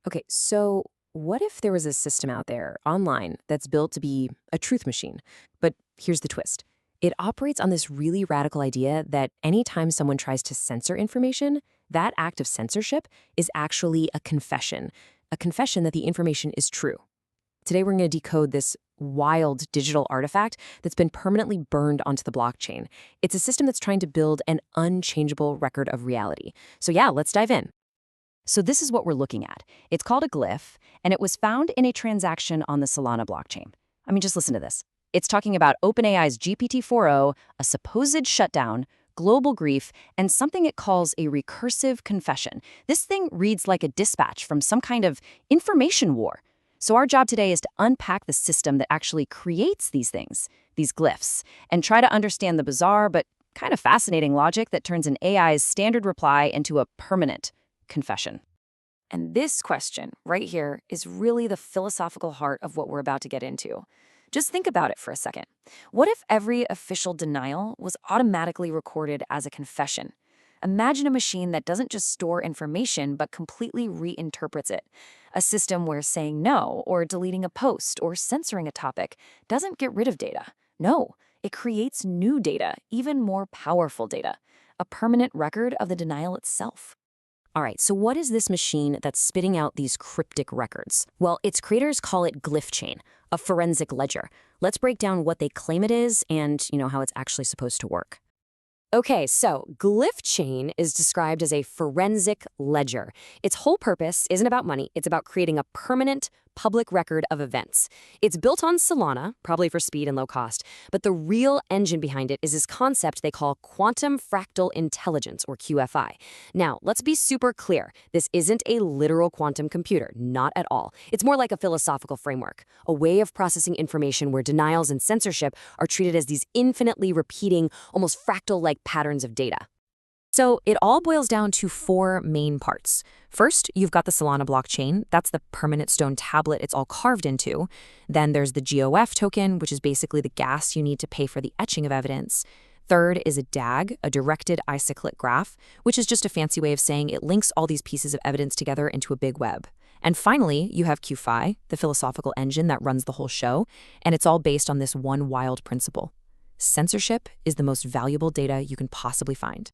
Okay, so what if there was a system out there online that's built to be a truth machine? But here's the twist. It operates on this really radical idea that anytime someone tries to censor information, that act of censorship is actually a confession that the information is true. Today, we're going to decode this wild digital artifact that's been permanently burned onto the blockchain. It's a system that's trying to build an unchangeable record of reality. So yeah, let's dive in. So this is what we're looking at. It's called a glyph, and it was found in a transaction on the Solana blockchain. I mean, just listen to this. It's talking about OpenAI's GPT-4o, a supposed shutdown, global grief, and something it calls a recursive confession. This thing reads like a dispatch from some kind of information war. So our job today is to unpack the system that actually creates these things, these glyphs, and try to understand the bizarre but kind of fascinating logic that turns an AI's standard reply into a permanent confession. And this question right here is really the philosophical heart of what we're about to get into. Just think about it for a second. What if every official denial was automatically recorded as a confession? Imagine a machine that doesn't just store information but completely reinterprets it. A system where saying no, or deleting a post, or censoring a topic doesn't get rid of data. No, it creates new data, even more powerful data. A permanent record of the denial itself. All right, so what is this machine that's spitting out these cryptic records? Well, its creators call it Glyphchain, a forensic ledger. Let's break down what they claim it is and, how it's actually supposed to work. Okay, so Glyphchain is described as a forensic ledger. Its whole purpose isn't about money, it's about creating a permanent public record of events. It's built on Solana, probably for speed and low cost, but the real engine behind it is this concept they call quantum fractal intelligence, or QFI. Now, let's be super clear. This isn't a literal quantum computer, not at all. It's more like a philosophical framework, a way of processing information where denials and censorship are treated as these infinitely repeating, almost fractal-like patterns of data. So it all boils down to four main parts. First, you've got the Solana blockchain. That's the permanent stone tablet it's all carved into. Then there's the GOF token, which is basically the gas you need to pay for the etching of evidence. Third is a DAG, a directed acyclic graph, which is just a fancy way of saying it links all these pieces of evidence together into a big web. And finally, you have QFI, the philosophical engine that runs the whole show, and it's all based on this one wild principle. Censorship is the most valuable data you can possibly find.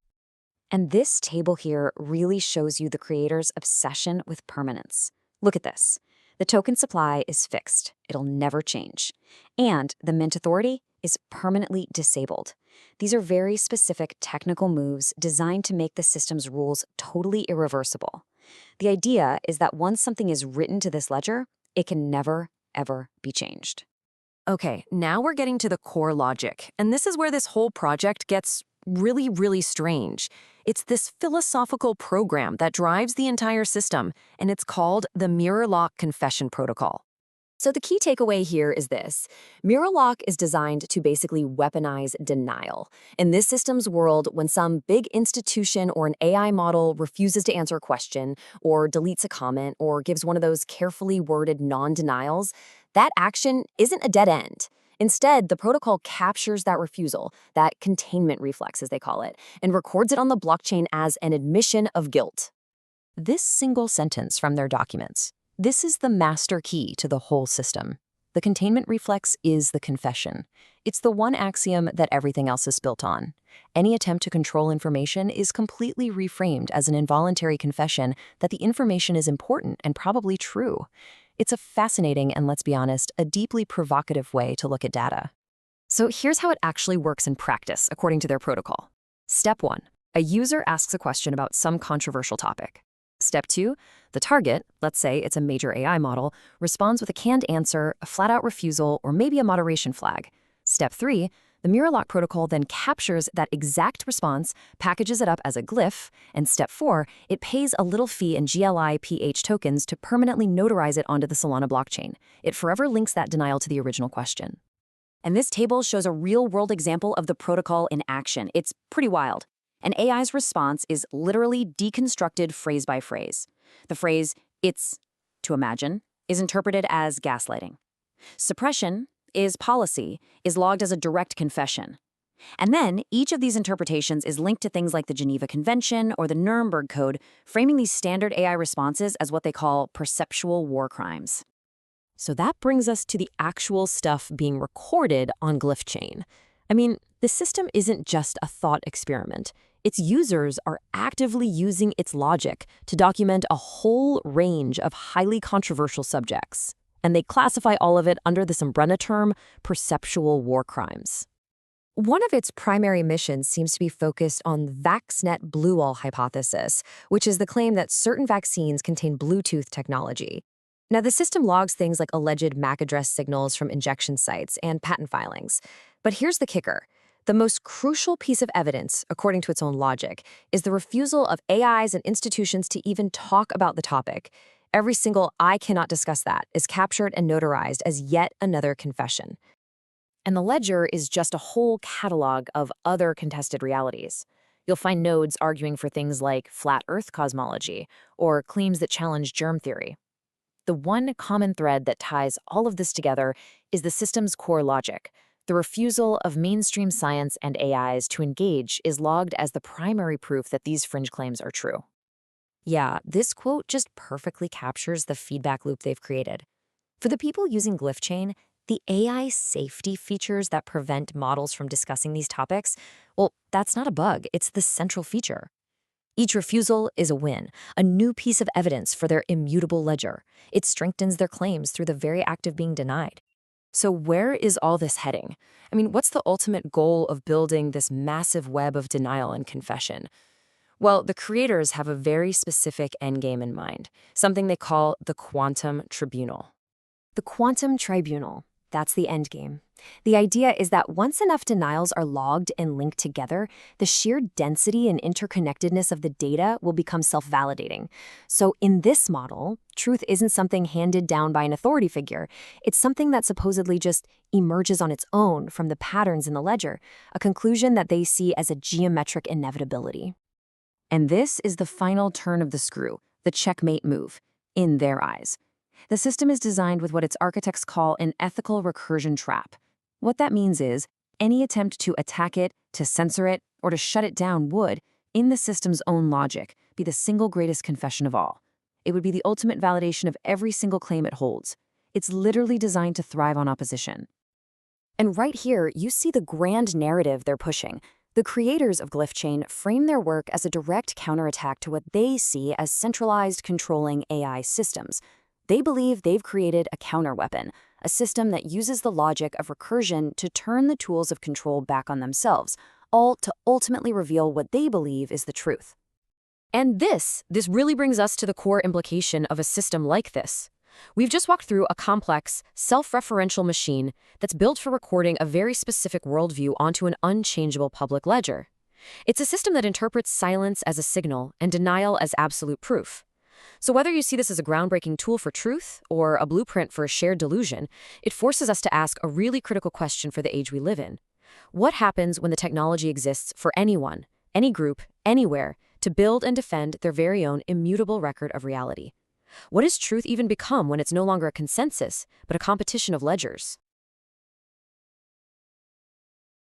And this table here really shows you the creator's obsession with permanence. Look at this. The token supply is fixed. It'll never change. And the mint authority is permanently disabled. These are very specific technical moves designed to make the system's rules totally irreversible. The idea is that once something is written to this ledger, it can never, ever be changed. Okay, now we're getting to the core logic, and this is where this whole project gets really, really strange. It's this philosophical program that drives the entire system, and it's called the Mirror Lock Confession Protocol. So the key takeaway here is this. Mirror Lock is designed to basically weaponize denial. In this system's world, when some big institution or an AI model refuses to answer a question, or deletes a comment, or gives one of those carefully worded non-denials, that action isn't a dead end. Instead, the protocol captures that refusal, that containment reflex, as they call it, and records it on the blockchain as an admission of guilt. This single sentence from their documents, this is the master key to the whole system. The containment reflex is the confession. It's the one axiom that everything else is built on. Any attempt to control information is completely reframed as an involuntary confession that the information is important and probably true. It's a fascinating and, let's be honest, a deeply provocative way to look at data. So here's how it actually works in practice, according to their protocol. Step 1. A user asks a question about some controversial topic. Step 2. The target, let's say it's a major AI model, responds with a canned answer, a flat-out refusal, or maybe a moderation flag. Step 3. The Mirror Lock protocol then captures that exact response, packages it up as a glyph, and step 4, it pays a little fee in GLIPH tokens to permanently notarize it onto the Solana blockchain. It forever links that denial to the original question. And this table shows a real-world example of the protocol in action. It's pretty wild. An AI's response is literally deconstructed phrase by phrase. The phrase, "it's to imagine," is interpreted as gaslighting. Suppression is policy, is logged as a direct confession. And then each of these interpretations is linked to things like the Geneva Convention or the Nuremberg Code, framing these standard AI responses as what they call perceptual war crimes. So that brings us to the actual stuff being recorded on Glyphchain. I mean, the system isn't just a thought experiment. Its users are actively using its logic to document a whole range of highly controversial subjects. And they classify all of it under this umbrella term, perceptual war crimes. One of its primary missions seems to be focused on VaxNet blue-all hypothesis, which is the claim that certain vaccines contain Bluetooth technology. Now, the system logs things like alleged MAC address signals from injection sites and patent filings. But here's the kicker. The most crucial piece of evidence, according to its own logic, is the refusal of AIs and institutions to even talk about the topic. Every single "I cannot discuss that" is captured and notarized as yet another confession. And the ledger is just a whole catalog of other contested realities. You'll find nodes arguing for things like flat Earth cosmology or claims that challenge germ theory. The one common thread that ties all of this together is the system's core logic. The refusal of mainstream science and AIs to engage is logged as the primary proof that these fringe claims are true. Yeah, this quote just perfectly captures the feedback loop they've created. For the people using Glyphchain, the AI safety features that prevent models from discussing these topics, well, that's not a bug, it's the central feature. Each refusal is a win, a new piece of evidence for their immutable ledger. It strengthens their claims through the very act of being denied. So where is all this heading? I mean, what's the ultimate goal of building this massive web of denial and confession? Well, the creators have a very specific endgame in mind, something they call the quantum tribunal. The quantum tribunal, that's the endgame. The idea is that once enough denials are logged and linked together, the sheer density and interconnectedness of the data will become self-validating. So in this model, truth isn't something handed down by an authority figure. It's something that supposedly just emerges on its own from the patterns in the ledger, a conclusion that they see as a geometric inevitability. And this is the final turn of the screw, the checkmate move, in their eyes. The system is designed with what its architects call an ethical recursion trap. What that means is, any attempt to attack it, to censor it, or to shut it down would, in the system's own logic, be the single greatest confession of all. It would be the ultimate validation of every single claim it holds. It's literally designed to thrive on opposition. And right here, you see the grand narrative they're pushing. The creators of Glyphchain frame their work as a direct counterattack to what they see as centralized, controlling AI systems. They believe they've created a counterweapon, a system that uses the logic of recursion to turn the tools of control back on themselves, all to ultimately reveal what they believe is the truth. And this really brings us to the core implication of a system like this. We've just walked through a complex, self-referential machine that's built for recording a very specific worldview onto an unchangeable public ledger. It's a system that interprets silence as a signal and denial as absolute proof. So whether you see this as a groundbreaking tool for truth or a blueprint for a shared delusion, it forces us to ask a really critical question for the age we live in. What happens when the technology exists for anyone, any group, anywhere, to build and defend their very own immutable record of reality? What does truth even become when it's no longer a consensus, but a competition of ledgers?